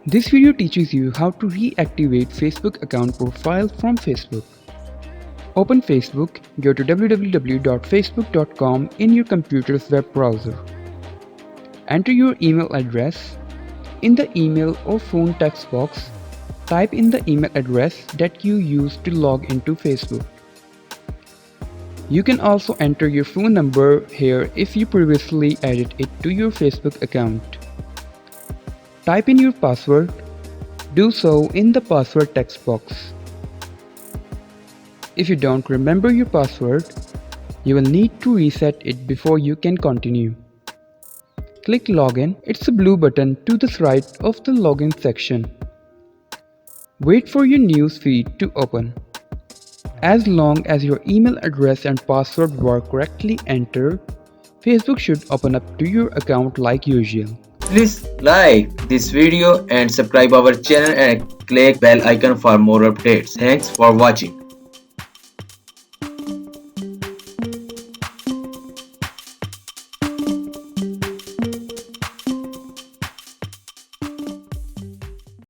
This video teaches you how to reactivate Facebook account profile from Facebook. Open Facebook, go to www.facebook.com in your computer's web browser. Enter your email address. In the email or phone text box, type in the email address that you used to log into Facebook. You can also enter your phone number here if you previously added it to your Facebook account. Type in your password. Do so in the password text box. If you don't remember your password, you will need to reset it before you can continue. Click Login. It's a blue button to the right of the login section. Wait for your news feed to open. As long as your email address and password were correctly entered, Facebook should open up to your account like usual. Please like this video and subscribe our channel and click bell icon for more updates. Thanks for watching.